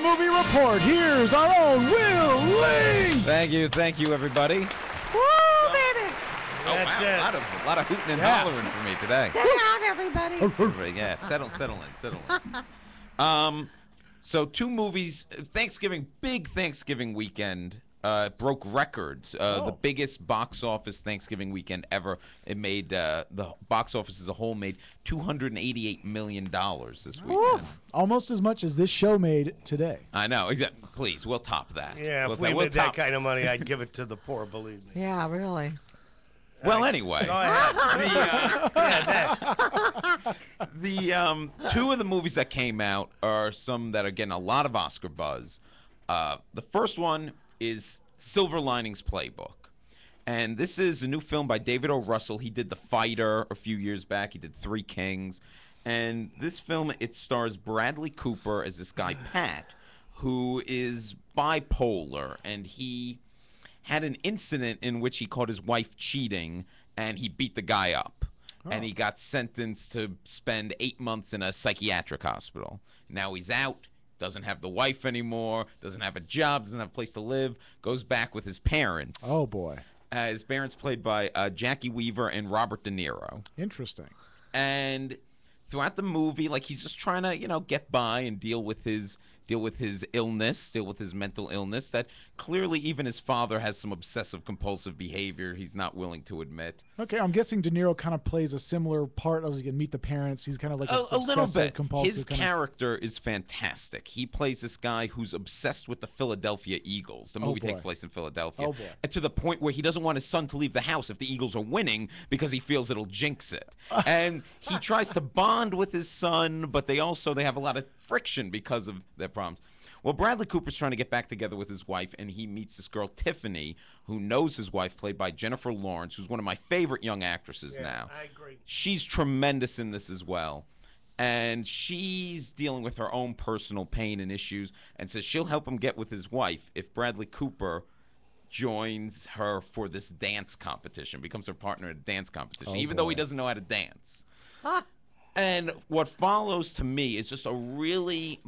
Movie report. Here's our own Will Ling. Thank you, everybody. Woo, baby. Oh, wow, a lot of hooting and hollering for me today. Sit down, everybody. Yeah, settle in. So 2 movies. Big Thanksgiving weekend. Broke records. The biggest box office Thanksgiving weekend ever. It made the box office as a whole made $288 million this weekend. Almost as much as this show made today. I know. Exactly. Please, we'll top that. Yeah, if we made that kind of money, I'd give it to the poor. Believe me. Yeah, really. Well, anyway, Go ahead. the 2 of the movies that came out are some that are getting a lot of Oscar buzz. The first one is Silver Linings Playbook. And this is a new film by David O. Russell. He did The Fighter a few years back. He did Three Kings. And this film, it stars Bradley Cooper as this guy, Pat, who is bipolar. And he had an incident in which he caught his wife cheating, and he beat the guy up. And he got sentenced to spend 8 months in a psychiatric hospital. Now he's out. Doesn't have the wife anymore, doesn't have a job, doesn't have a place to live, goes back with his parents. Oh, boy. His parents played by Jackie Weaver and Robert De Niro. Interesting. And throughout the movie, like, he's just trying to, get by and deal with his illness, deal with his mental illness that clearly even his father has some obsessive compulsive behavior he's not willing to admit. Okay, I'm guessing De Niro kind of plays a similar part as he can meet the parents. He's kind of like a little bit. Compulsive. His character is fantastic. He plays this guy who's obsessed with the Philadelphia Eagles. The movie takes place in Philadelphia. Oh, boy. And to the point where he doesn't want his son to leave the house if the Eagles are winning because he feels it'll jinx it. And he tries to bond with his son, but they have a lot of friction because of their problems. Well, Bradley Cooper's trying to get back together with his wife, and he meets this girl, Tiffany, who knows his wife, played by Jennifer Lawrence, who's one of my favorite young actresses now. I agree. She's tremendous in this as well. And she's dealing with her own personal pain and issues and says she'll help him get with his wife if Bradley Cooper joins her for this dance competition, becomes her partner in a dance competition, even though he doesn't know how to dance. And what follows to me is just a really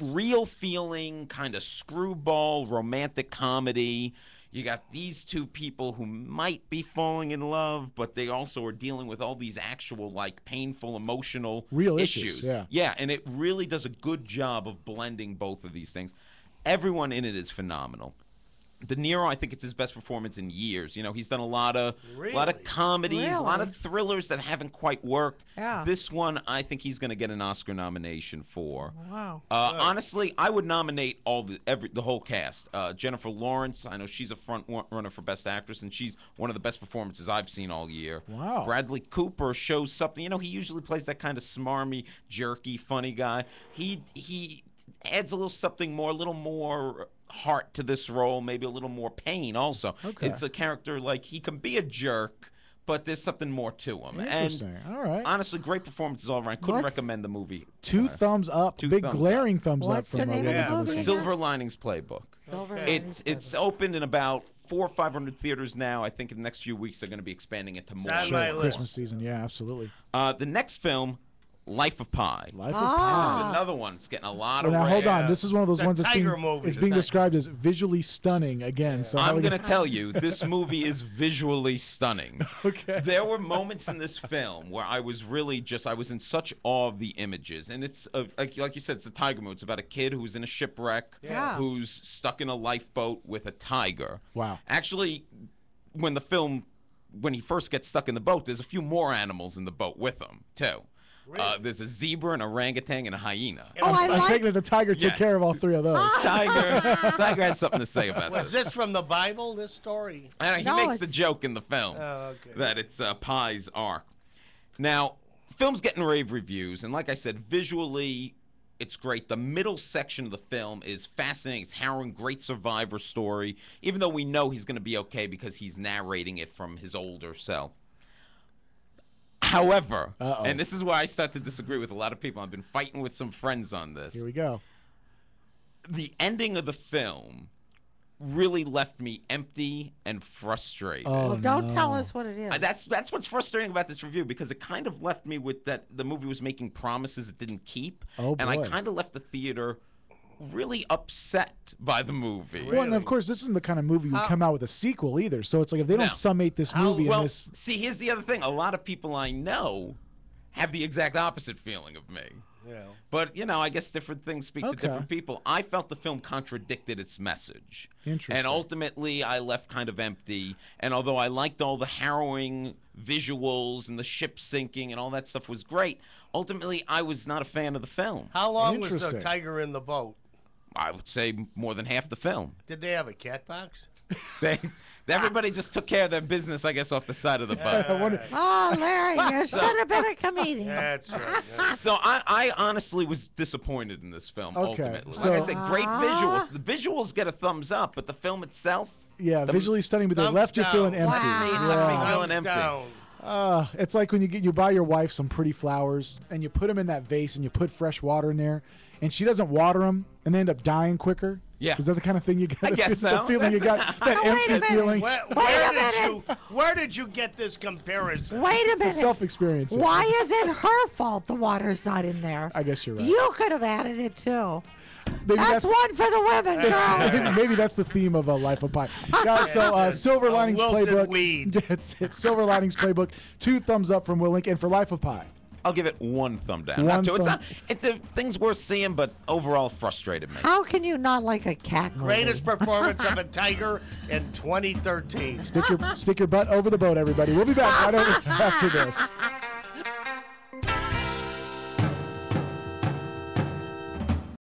real feeling kind of screwball romantic comedy. You got these 2 people who might be falling in love, but they also are dealing with all these actual, like, painful, emotional real issues. Yeah, and it really does a good job of blending both of these things. Everyone in it is phenomenal. De Niro, I think it's his best performance in years. He's done a lot of comedies, a lot of thrillers that haven't quite worked. Yeah. This one, I think he's going to get an Oscar nomination for. Wow. Honestly, I would nominate the whole cast. Jennifer Lawrence, I know she's a front runner for Best Actress, and she's one of the best performances I've seen all year. Wow. Bradley Cooper shows something. He usually plays that kind of smarmy, jerky, funny guy. He adds a little more heart to this role, maybe a little more pain also. Okay. It's a character, like, he can be a jerk, but there's something more to him. Interesting. And all right. Honestly, great performances all around. Couldn't recommend the movie. 2 thumbs up. Big glaring thumbs up. What's the name of the movie? Silver Linings Playbook. It's opened in about 400 or 500 theaters now. I think in the next few weeks they're going to be expanding it to more. Sure, Christmas season. Yeah, absolutely. The next film, Life of Pi. Life of Pi. This is another one. It's getting a lot of. Now hold on. This is one of those ones that's being described as visually stunning again. So I'm going to tell you, this movie is visually stunning. Okay. There were moments in this film where I was really I was in such awe of the images. And it's, like you said, it's a tiger movie. It's about a kid who's in a shipwreck, who's stuck in a lifeboat with a tiger. Wow. Actually, when he first gets stuck in the boat, there's a few more animals in the boat with him, too. Really? There's a zebra, an orangutan, and a hyena. I'm taking that the tiger took care of all 3 of those. Tiger has something to say about this. Is this from the Bible, this story? He makes the joke in the film that it's Pi's arc. Now, the film's getting rave reviews, and like I said, visually, it's great. The middle section of the film is fascinating. It's harrowing, great survivor story, even though we know he's going to be okay because he's narrating it from his older self. However, and this is where I start to disagree with a lot of people. I've been fighting with some friends on this. Here we go. The ending of the film really left me empty and frustrated. Well, don't tell us what it is. That's what's frustrating about this review, because it kind of left me with that the movie was making promises it didn't keep. Oh, boy. And I kind of left the theater really upset by the movie. Well, and of course, this isn't the kind of movie you come out with a sequel either. So it's like if they don't summate this movie, Well, and this... see, here's the other thing. A lot of people I know have the exact opposite feeling of me. Yeah. But, I guess different things speak to different people. I felt the film contradicted its message. Interesting. And ultimately, I left kind of empty. And although I liked all the harrowing visuals and the ship sinking and all that stuff was great, ultimately, I was not a fan of the film. How long was the Interesting. tiger in the boat? I would say more than half the film. Did they have a cat box? Everybody just took care of their business, I guess, off the side of the boat. I wonder... Oh, Larry, you should have been a comedian. That's right. Yeah. So I honestly was disappointed in this film, Okay, ultimately. so- Like I said, great visuals. The visuals get a thumbs up, but the film itself, Yeah, visually stunning, but they thumbs left you down. feeling empty. Wow. left me Yeah. feeling Thumbs empty. down. It's like when you buy your wife some pretty flowers and you put them in that vase and you put fresh water in there, and she doesn't water them and they end up dying quicker. Yeah. Is that the kind of thing you got? I guess The so. feeling you got, that Oh, wait a empty minute. feeling. Where did you get this comparison? Wait a minute. Self-experience. Why is it her fault the water's not in there? I guess you're right. You could have added it too. Maybe That's one for the women, I girls. think maybe that's the theme of Life of Pi. Guys, so Silver Linings wilted Playbook. weed. It's Silver Linings Playbook. 2 thumbs up from Will Link, and for Life of Pi. I'll give it 1 thumb down. One Not 2. thumb. It's a thing's worth seeing, but overall frustrated me. How can you not like a cat movie? Greatest performance of a tiger in 2013. Stick your butt over the boat, everybody. We'll be back right over after this.